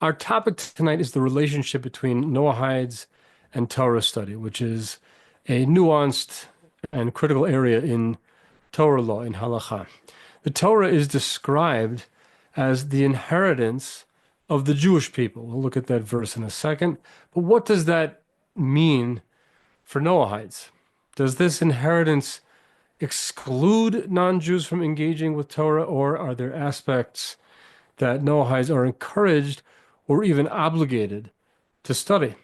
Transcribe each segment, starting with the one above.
Our topic tonight is the relationship between Noahides and Torah study, which is a nuanced and critical area in Torah law, in halakha. The Torah is described as the inheritance of the Jewish people. We'll look at that verse in a second. But what does that mean for Noahides? Does this inheritance exclude non-Jews from engaging with Torah, or are there aspects that Noahides are encouraged or even obligated to study?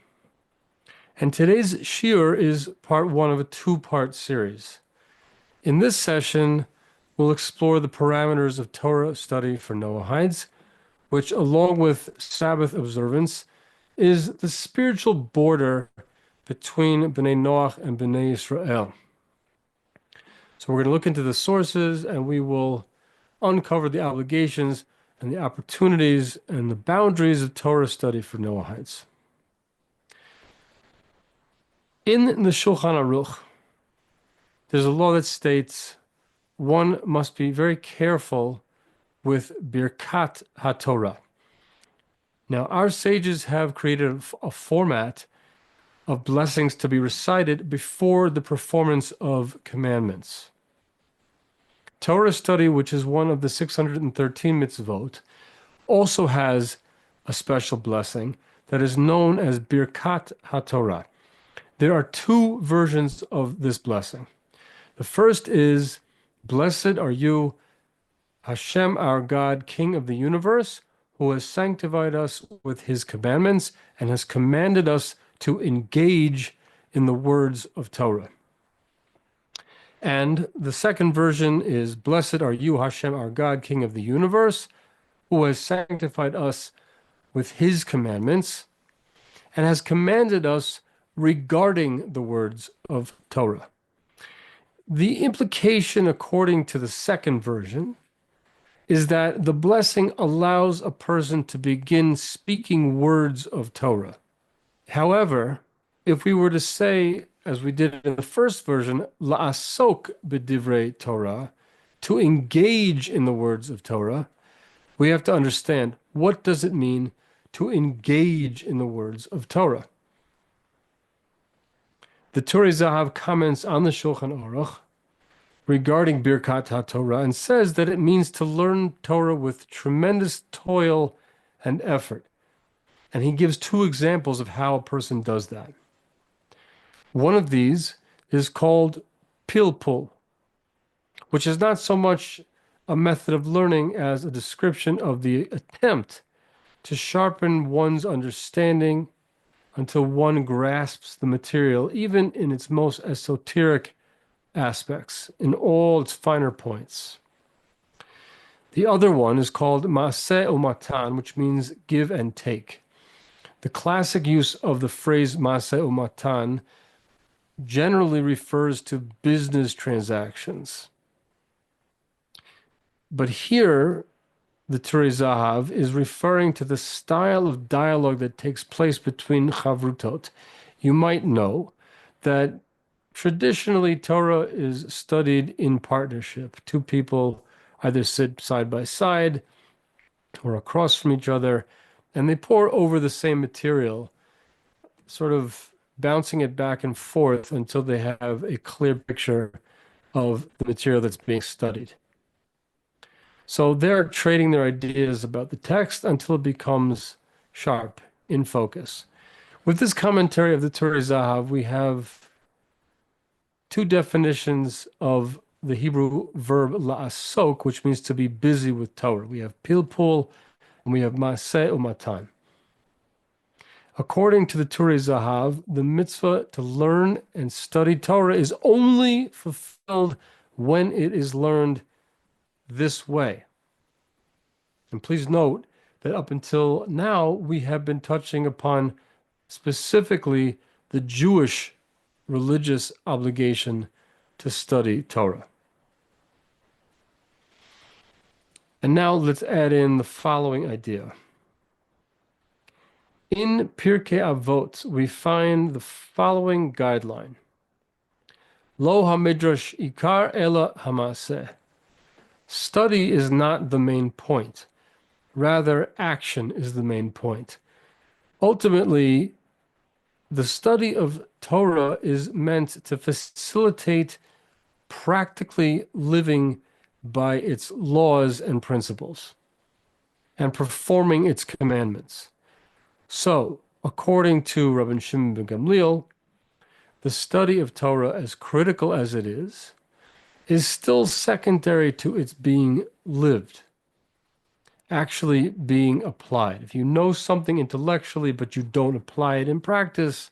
And today's shiur is part one of a two-part series. In this session, we'll explore the parameters of Torah study for Noahides, which, along with Sabbath observance, is the spiritual border between B'nai Noach and B'nai Israel. So we're going to look into the sources, and we will uncover the obligations and the opportunities and the boundaries of Torah study for Noahides. In the Shulchan Aruch, there's a law that states one must be very careful with Birkat HaTorah. Now, our sages have created a format of blessings to be recited before the performance of commandments. Torah study, which is one of the 613 mitzvot, also has a special blessing that is known as Birkat HaTorah. There are two versions of this blessing. The first is, "Blessed are you, Hashem our God, King of the universe, who has sanctified us with his commandments and has commanded us to engage in the words of Torah." And the second version is, "Blessed are you, Hashem our God, King of the universe, who has sanctified us with his commandments and has commanded us regarding the words of Torah." The implication, according to the second version, is that the blessing allows a person to begin speaking words of Torah. However, if we were to say, as we did in the first version, la'asok b'divrei Torah, to engage in the words of Torah, we have to understand, what does it mean to engage in the words of Torah? The Torah Zahav comments on the Shulchan Aruch regarding Birkat HaTorah and says that it means to learn Torah with tremendous toil and effort. And he gives two examples of how a person does that. One of these is called pilpul, which is not so much a method of learning as a description of the attempt to sharpen one's understanding until one grasps the material, even in its most esoteric aspects, in all its finer points. The other one is called Maaseh Umatan, which means give and take. The classic use of the phrase Maaseh Umatan generally refers to business transactions. But here, the Torah Zahav is referring to the style of dialogue that takes place between chavrutot. You might know that traditionally Torah is studied in partnership. Two people either sit side by side or across from each other, and they pore over the same material, sort of bouncing it back and forth until they have a clear picture of the material that's being studied. So they're trading their ideas about the text until it becomes sharp, in focus. With this commentary of the Torah Zahav, we have two definitions of the Hebrew verb la'asok, which means to be busy with Torah. We have pilpul and we have maaseh umatan. According to the Torah Zahav, the mitzvah to learn and study Torah is only fulfilled when it is learned this way. And please note that up until now, we have been touching upon specifically the Jewish religious obligation to study Torah. And now let's add in the following idea. In Pirkei Avot, we find the following guideline. Lo ha-midrash ikar ela hamaseh. Study is not the main point. Rather, action is the main point. Ultimately, the study of Torah is meant to facilitate practically living by its laws and principles and performing its commandments. So, according to Rabbi Shimon ben Gamliel, the study of Torah, as critical as it is still secondary to its being lived, actually being applied. If you know something intellectually but you don't apply it in practice,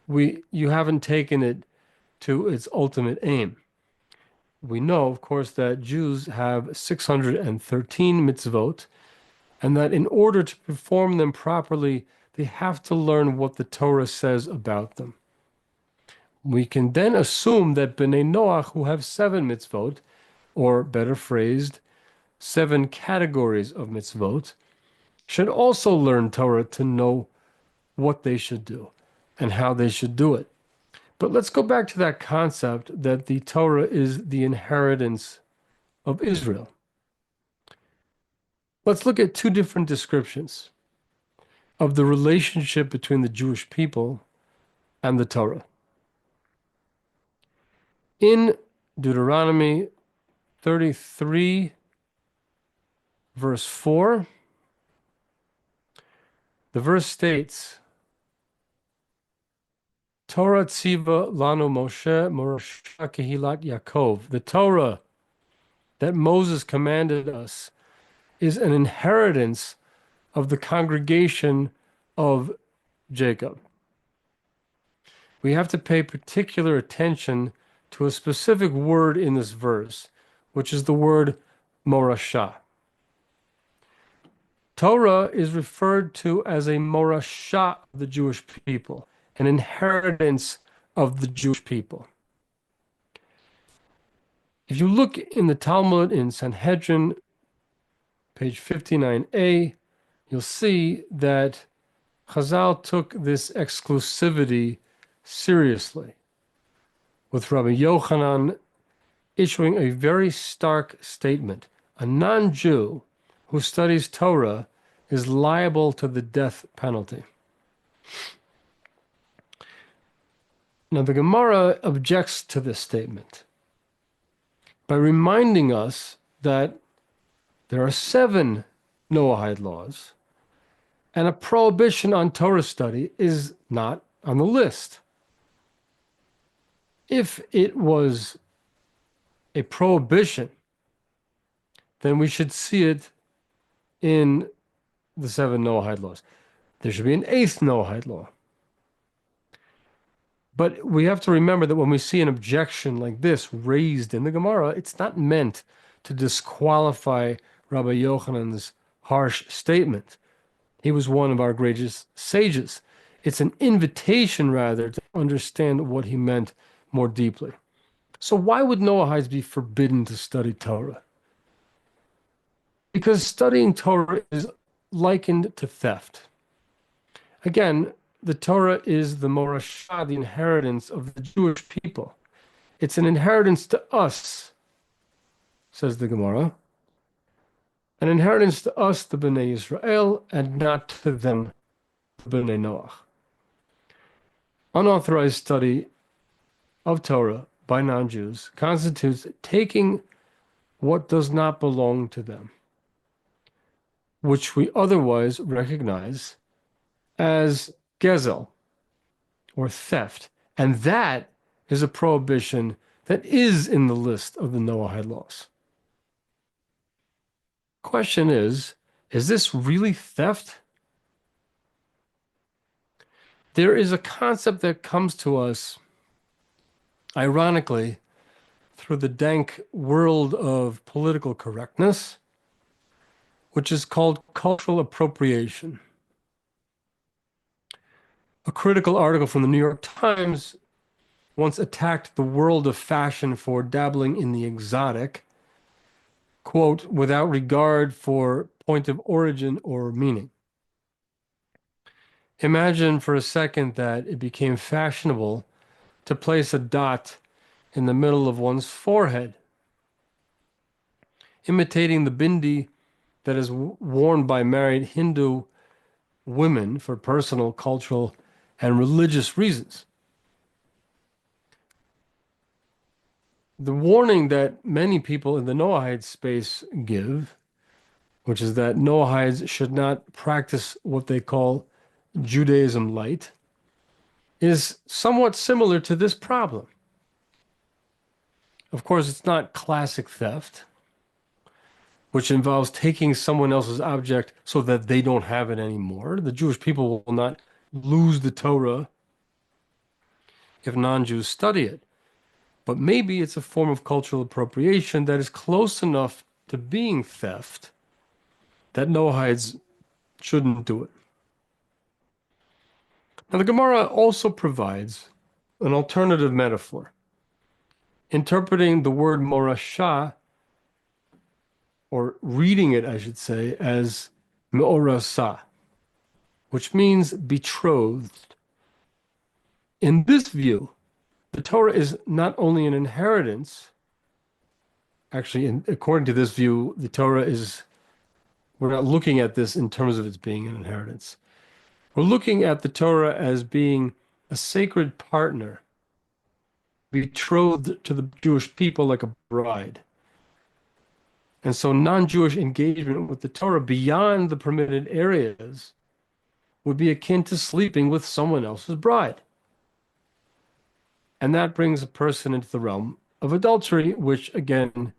you haven't taken it to its ultimate aim. We know, of course, that Jews have 613 mitzvot, and that in order to perform them properly, they have to learn what the Torah says about them. We can then assume that B'nai Noach, who have 7 mitzvot, or better phrased, 7 categories of mitzvot, should also learn Torah to know what they should do and how they should do it. But let's go back to that concept that the Torah is the inheritance of Israel. Let's look at 2 different descriptions of the relationship between the Jewish people and the Torah. In Deuteronomy 33, verse 4, the verse states, Torah tziva lanu Moshe morasha kehilat Yaakov. The Torah that Moses commanded us is an inheritance of the congregation of Jacob. We have to pay particular attention to a specific word in this verse, which is the word morasha. Torah is referred to as a morasha of the Jewish people, an inheritance of the Jewish people. If you look in the Talmud in Sanhedrin, page 59a, you'll see that Chazal took this exclusivity seriously, with Rabbi Yochanan issuing a very stark statement. A non-Jew who studies Torah is liable to the death penalty. Now, the Gemara objects to this statement by reminding us that there are 7 Noahide laws, and a prohibition on Torah study is not on the list. If it was a prohibition, then we should see it in the 7 Noahide laws. There should be an 8th Noahide law. But we have to remember that when we see an objection like this raised in the Gemara, it's not meant to disqualify Rabbi Yochanan's harsh statement. He was one of our greatest sages. It's an invitation, rather, to understand what he meant more deeply. So why would Noahides be forbidden to study Torah? Because studying Torah is likened to theft. Again, the Torah is the morashah, the inheritance of the Jewish people. It's an inheritance to us, says the Gemara. An inheritance to us, the B'nai Israel, and not to them, the B'nai Noach. Unauthorized study of Torah by non-Jews constitutes taking what does not belong to them, which we otherwise recognize as gezel, or theft. And that is a prohibition that is in the list of the Noahide laws. Question is this really theft? There is a concept that comes to us, ironically, through the dank world of political correctness, which is called cultural appropriation. A critical article from the New York Times once attacked the world of fashion for dabbling in the exotic, quote, without regard for point of origin or meaning. Imagine for a second that it became fashionable to place a dot in the middle of one's forehead, imitating the bindi that is worn by married Hindu women for personal, cultural, and religious reasons. The warning that many people in the Noahide space give, which is that Noahides should not practice what they call Judaism light, is somewhat similar to this problem. Of course, it's not classic theft, which involves taking someone else's object so that they don't have it anymore. The Jewish people will not lose the Torah if non-Jews study it. But maybe it's a form of cultural appropriation that is close enough to being theft that Noahides shouldn't do it. Now, the Gemara also provides an alternative metaphor, interpreting the word morasha, or reading it, I should say, as me'orasa, which means betrothed. In this view, the Torah is not only an inheritance. Actually, according to this view, the Torah is, we're not looking at this in terms of its being an inheritance. We're looking at the Torah as being a sacred partner, betrothed to the Jewish people like a bride. And so non-Jewish engagement with the Torah beyond the permitted areas would be akin to sleeping with someone else's bride. And that brings a person into the realm of adultery, which again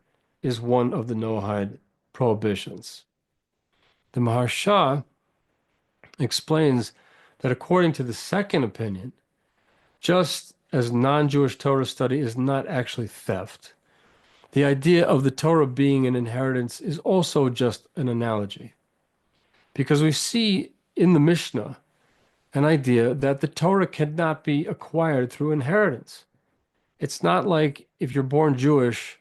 is one of the Noahide prohibitions. The Maharsha explains that according to the second opinion, just as non-Jewish Torah study is not actually theft, the idea of the Torah being an inheritance is also just an analogy. Because we see in the Mishnah an idea that the Torah cannot be acquired through inheritance. It's not like if you're born Jewish,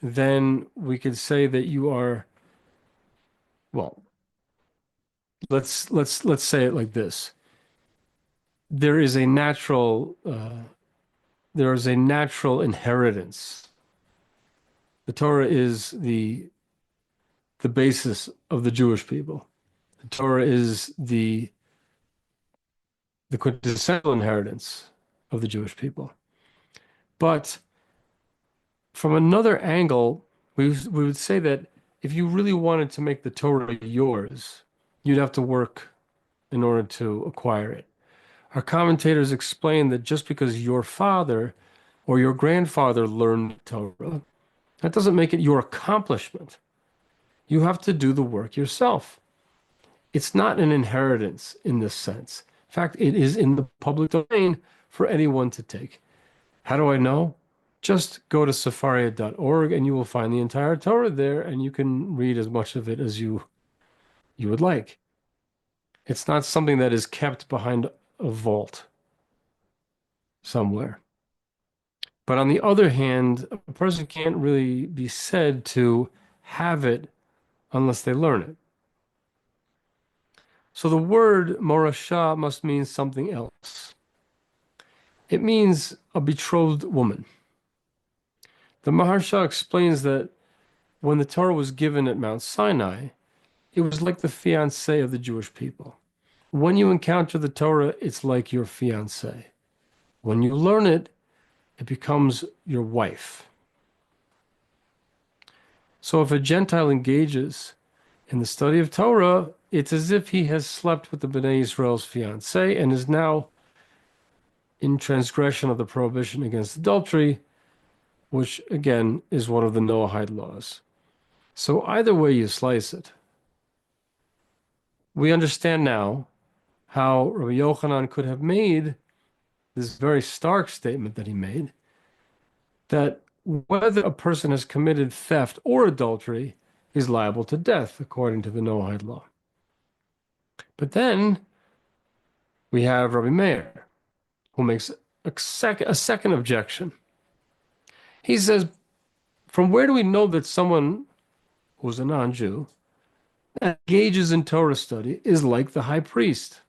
then we could say that you are, well, let's say it like this. There is a natural inheritance. The Torah is the basis of the Jewish people. The Torah is the quintessential inheritance of the Jewish people. But from another angle, we would say that if you really wanted to make the Torah yours, you'd have to work in order to acquire it. Our commentators explain that just because your father or your grandfather learned Torah, that doesn't make it your accomplishment. You have to do the work yourself. It's not an inheritance in this sense. In fact, it is in the public domain for anyone to take. How do I know? Just go to sefaria.org and you will find the entire Torah there, and you can read as much of it as you would like. It's not something that is kept behind a vault somewhere. But on the other hand, a person can't really be said to have it unless they learn it. So the word morasha must mean something else. It means a betrothed woman. The Maharsha explains that when the Torah was given at Mount Sinai, it was like the fiancé of the Jewish people. When you encounter the Torah, it's like your fiancé. When you learn it, it becomes your wife. So if a Gentile engages in the study of Torah, it's as if he has slept with the B'nai Israel's fiancé and is now in transgression of the prohibition against adultery, which again is one of the Noahide laws. So either way you slice it, we understand now how Rabbi Yochanan could have made this very stark statement that he made, that whether a person has committed theft or adultery is liable to death according to the Noahide law. But then we have Rabbi Meir, who makes a second objection. He says, from where do we know that someone who's a non-Jew that engages in Torah study is like the high priest?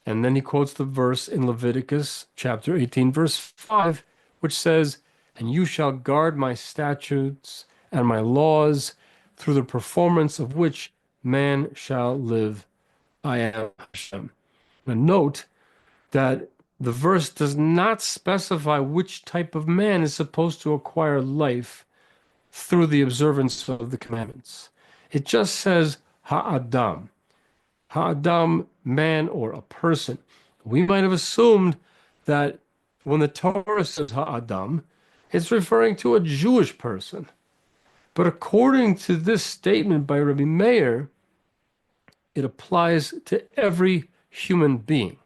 And then he quotes the verse in Leviticus chapter 18, verse 5, which says, and you shall guard my statutes and my laws, through the performance of which man shall live. I am Hashem. Now note that the verse does not specify which type of man is supposed to acquire life through the observance of the commandments. It just says ha'adam. Ha'adam, man or a person. We might have assumed that when the Torah says ha'adam, it's referring to a Jewish person. But according to this statement by Rabbi Meir, it applies to every human being,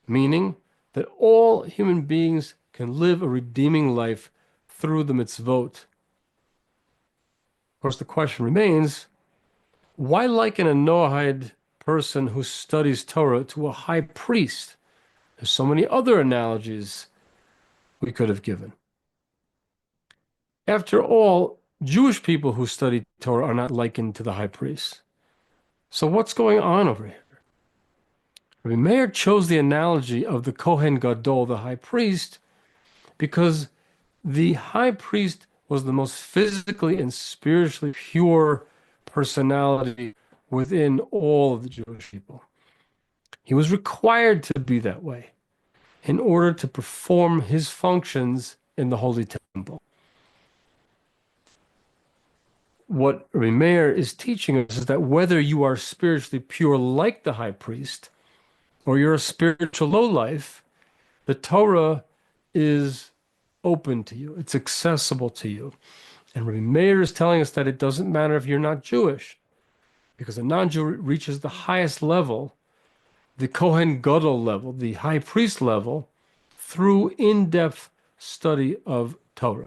meaning that all human beings can live a redeeming life through the mitzvot. Of course, the question remains, why liken a Noahide person who studies Torah to a high priest? There's so many other analogies we could have given. After all, Jewish people who study Torah are not likened to the high priest. So what's going on over here? Rabbi Meir chose the analogy of the Kohen Gadol, the high priest, because the high priest was the most physically and spiritually pure personality within all of the Jewish people. He was required to be that way in order to perform his functions in the Holy Temple. What Rabbi Meir is teaching us is that whether you are spiritually pure like the high priest, or you're a spiritual lowlife, the Torah is open to you. It's accessible to you. And Rabbi Meir is telling us that it doesn't matter if you're not Jewish, because a non-Jew reaches the highest level, the Kohen Gadol level, the high priest level, through in-depth study of Torah.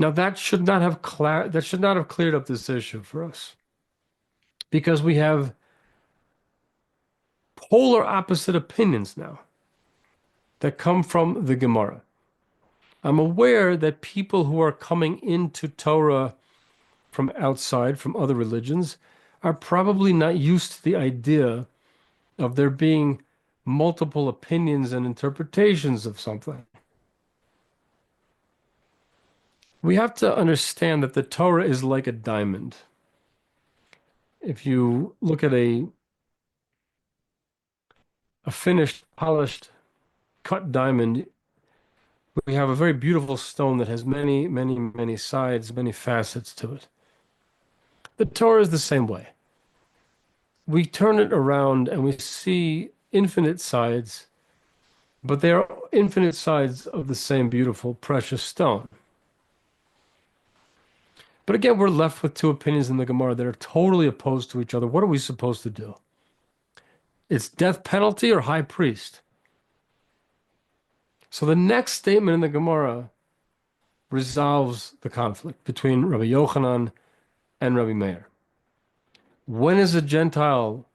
Now that should not have cleared up this issue for us, because we have polar opposite opinions now that come from the Gemara. I'm aware that people who are coming into Torah from outside, from other religions, are probably not used to the idea of there being multiple opinions and interpretations of something. We have to understand that the Torah is like a diamond. If you look at a finished, polished, cut diamond, we have a very beautiful stone that has many, many, many sides, many facets to it. The Torah is the same way. We turn it around and we see infinite sides, but they are infinite sides of the same beautiful, precious stone. But again, we're left with two opinions in the Gemara that are totally opposed to each other. What are we supposed to do? It's death penalty or high priest. So the next statement in the Gemara resolves the conflict between Rabbi Yochanan and Rabbi Meir. When is a Gentile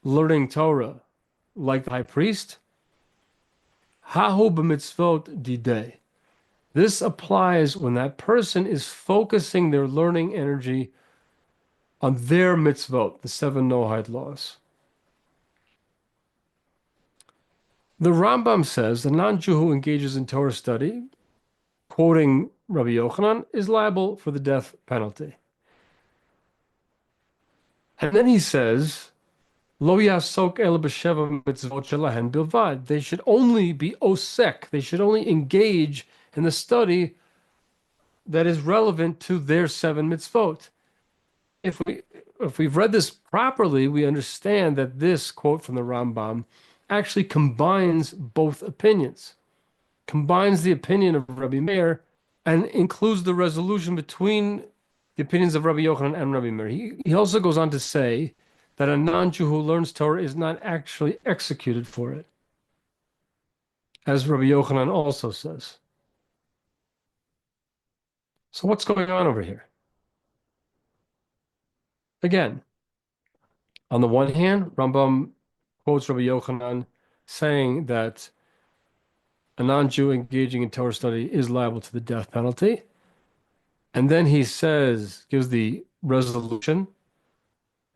learning Torah like the high priest? Hahu b'mitzvot didei. This applies when that person is focusing their learning energy on their mitzvot, the 7 Noahide laws. The Rambam says the non-Jew who engages in Torah study, quoting Rabbi Yochanan, is liable for the death penalty. And then he says, Lo yasok el b'sheva mitzvot shelahen bilvad. They should only be osek. They should only engage in the study that is relevant to their 7 mitzvot. If we've read this properly, we understand that this quote from the Rambam actually combines both opinions, combines the opinion of Rabbi Meir and includes the resolution between the opinions of Rabbi Yochanan and Rabbi Meir. He also goes on to say that a non-Jew who learns Torah is not actually executed for it, as Rabbi Yochanan also says. So what's going on over here? Again, on the one hand, Rambam quotes Rabbi Yochanan saying that a non-Jew engaging in Torah study is liable to the death penalty. And then he says, gives the resolution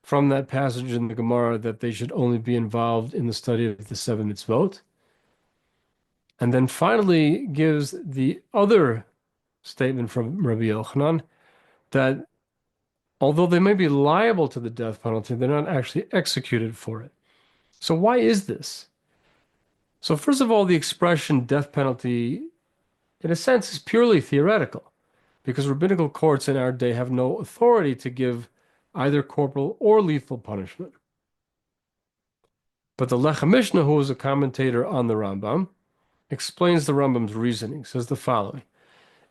from that passage in the Gemara that they should only be involved in the study of the 7 mitzvot. And then finally gives the other statement from Rabbi Yochanan that although they may be liable to the death penalty, they're not actually executed for it. So why is this? So first of all, the expression death penalty, in a sense, is purely theoretical, because rabbinical courts in our day have no authority to give either corporal or lethal punishment. But the Lechem Mishnah, who is a commentator on the Rambam, explains the Rambam's reasoning, says the following.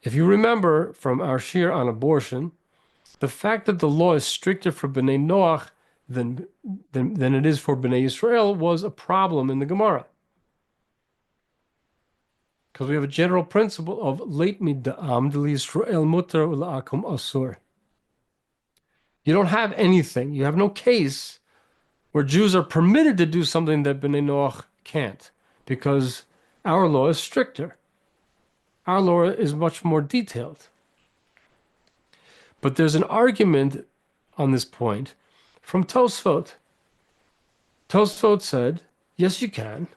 If you remember from our shir on abortion, the fact that the law is stricter for B'nai Noach than it is for B'nai Israel was a problem in the Gemara. Because we have a general principle of leit mid'am d'Yisrael mutar u'la'akum asur. You don't have anything, you have no case where Jews are permitted to do something that B'nai Noach can't, because our law is stricter. Our law is much more detailed. But there's an argument on this point from Tosfot. Tosfot said, yes, you can.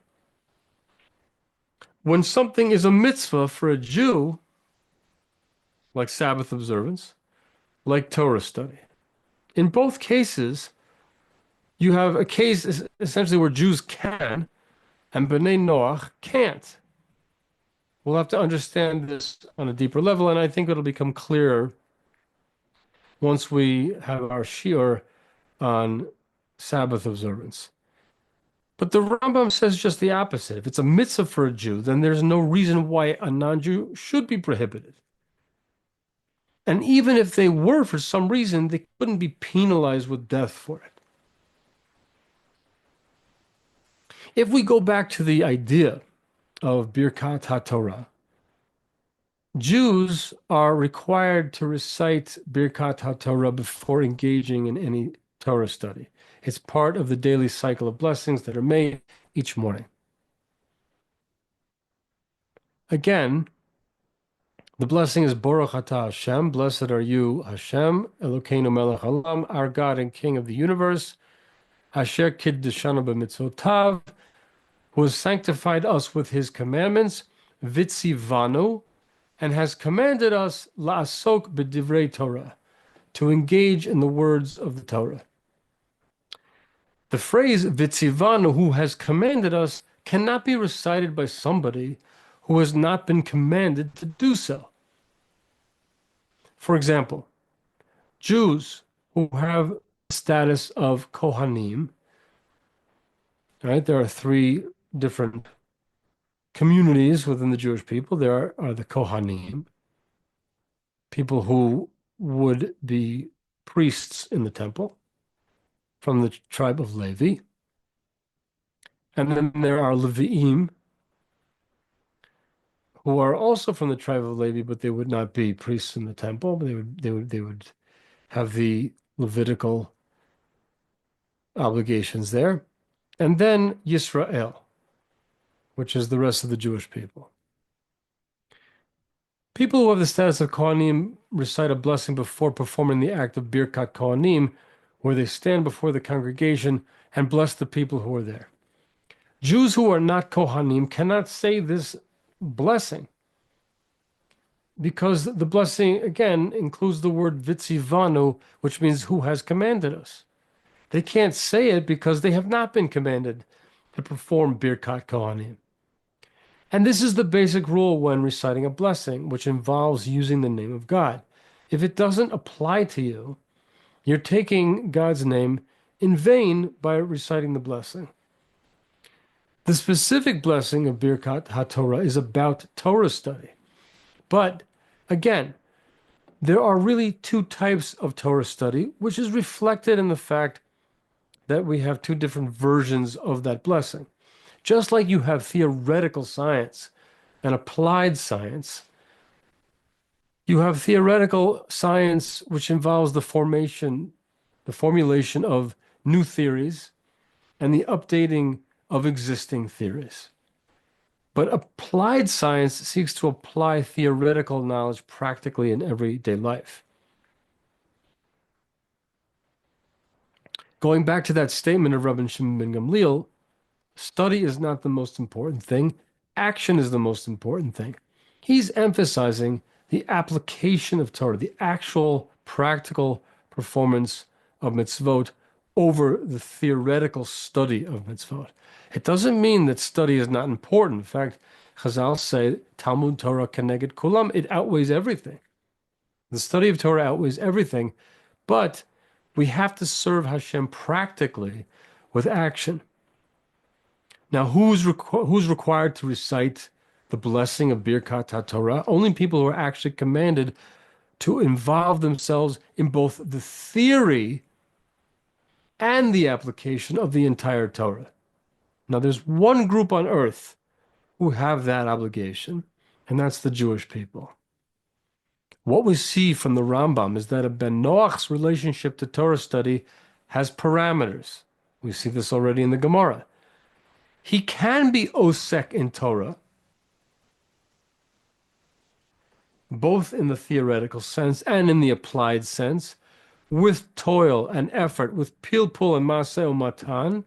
When something is a mitzvah for a Jew, like Sabbath observance, like Torah study, in both cases, you have a case essentially where Jews can and B'nai Noach can't. We'll have to understand this on a deeper level, and I think it'll become clearer once we have our shiur on Sabbath observance. But the Rambam says just the opposite. If it's a mitzvah for a Jew, then there's no reason why a non-Jew should be prohibited. And even if they were, for some reason, they couldn't be penalized with death for it. If we go back to the idea of Birkat HaTorah, Jews are required to recite Birkat HaTorah before engaging in any Torah study. It's part of the daily cycle of blessings that are made each morning. Again, the blessing is Baruch Atah Hashem, blessed are you, Hashem, Elokeinu melech haolam, our God and King of the universe, Asher kiddushanu b'mitzvotav, who has sanctified us with his commandments, vitzivanu, and has commanded us la'asok b'divrei Torah, to engage in the words of the Torah. The phrase vitzivanu, who has commanded us, cannot be recited by somebody who has not been commanded to do so. For example, Jews who have the status of Kohanim, right? There are three different communities within the Jewish people. There are the Kohanim, people who would be priests in the temple from the tribe of Levi. And then there are Leviim, who are also from the tribe of Levi, but they would not be priests in the temple. They would have the Levitical obligations there. And then Yisrael, which is the rest of the Jewish people. People who have the status of Kohanim recite a blessing before performing the act of Birkat Kohanim, where they stand before the congregation and bless the people who are there. Jews who are not Kohanim cannot say this blessing, because the blessing, again, includes the word vitzivanu, which means who has commanded us. They can't say it because they have not been commanded to perform Birkat Kohanim. And this is the basic rule when reciting a blessing, which involves using the name of God. If it doesn't apply to you, you're taking God's name in vain by reciting the blessing. The specific blessing of Birkat HaTorah is about Torah study. But again, there are really two types of Torah study, which is reflected in the fact that we have two different versions of that blessing. Just like you have theoretical science and applied science, you have theoretical science which involves the formulation of new theories and the updating of existing theories. But applied science seeks to apply theoretical knowledge practically in everyday life. Going back to that statement of Rabbi Shimon ben Gamliel, study is not the most important thing. action is the most important thing. He's emphasizing the application of Torah, the actual practical performance of mitzvot over the theoretical study of mitzvot. It doesn't mean that study is not important. In fact, Chazal say, Talmud Torah keneged kulam, it outweighs everything. The study of Torah outweighs everything, but we have to serve Hashem practically with action. Now, who's required to recite the blessing of Birkat HaTorah? Only people who are actually commanded to involve themselves in both the theory and the application of the entire Torah. Now, there's one group on earth who have that obligation, and that's the Jewish people. What we see from the Rambam is that a Ben Noach's relationship to Torah study has parameters. We see this already in the Gemara. He can be osek in Torah, both in the theoretical sense and in the applied sense, with toil and effort, with pilpul and maseh umatan,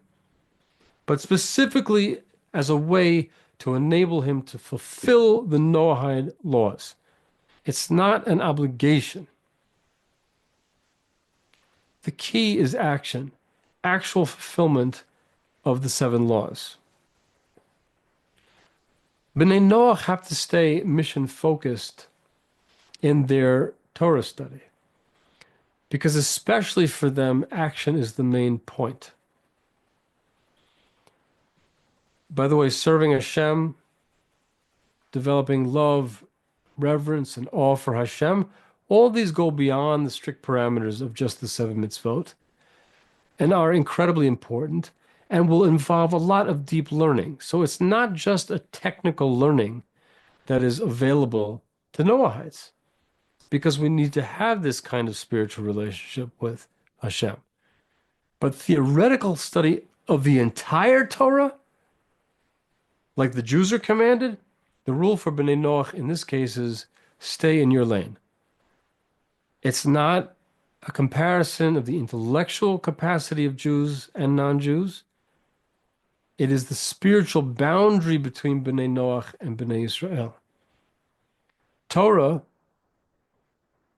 but specifically as a way to enable him to fulfill the Noahide laws. It's not an obligation. The key is action, actual fulfillment of the 7 laws. B'nai Noach have to stay mission-focused in their Torah study, because especially for them, action is the main point. By the way, serving Hashem, developing love, reverence, and awe for Hashem, all these go beyond the strict parameters of just the 7 mitzvot and are incredibly important and will involve a lot of deep learning. So it's not just a technical learning that is available to Noahides, because we need to have this kind of spiritual relationship with Hashem. But theoretical study of the entire Torah, like the Jews are commanded, the rule for B'nai Noach in this case is stay in your lane. It's not a comparison of the intellectual capacity of Jews and non-Jews. It is the spiritual boundary between B'nai Noach and B'nai Israel. Torah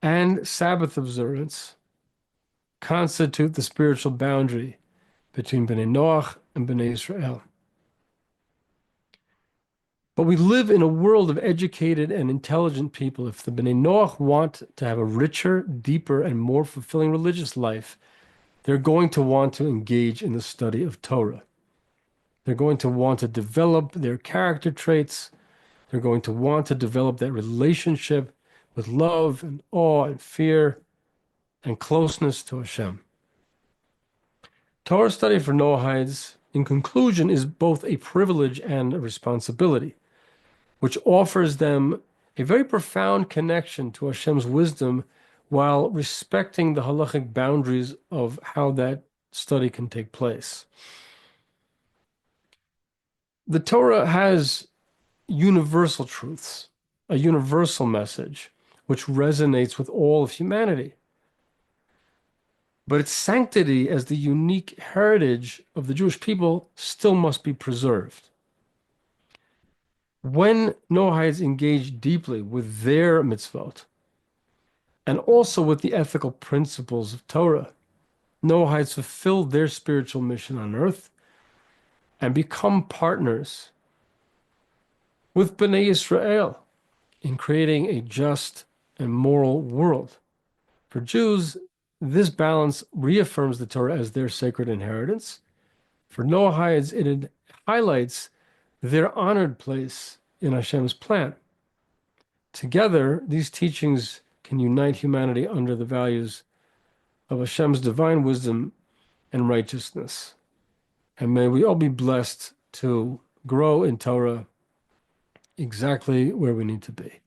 and Sabbath observance constitute the spiritual boundary between B'nai Noach and B'nai Israel. But we live in a world of educated and intelligent people. If the B'nai Noach want to have a richer, deeper, and more fulfilling religious life, they're going to want to engage in the study of Torah. They're going to want to develop their character traits. They're going to want to develop that relationship with love and awe and fear and closeness to Hashem. Torah study for Noahides, in conclusion, is both a privilege and a responsibility, which offers them a very profound connection to Hashem's wisdom while respecting the halachic boundaries of how that study can take place. The Torah has universal truths, a universal message, which resonates with all of humanity. But its sanctity as the unique heritage of the Jewish people still must be preserved. When Noahides engage deeply with their mitzvot, and also with the ethical principles of Torah, Noahides fulfill their spiritual mission on earth and become partners with B'nai Israel in creating a just and moral world. For Jews, this balance reaffirms the Torah as their sacred inheritance. For Noahides, it highlights their honored place in Hashem's plan. Together, these teachings can unite humanity under the values of Hashem's divine wisdom and righteousness. And may we all be blessed to grow in Torah exactly where we need to be.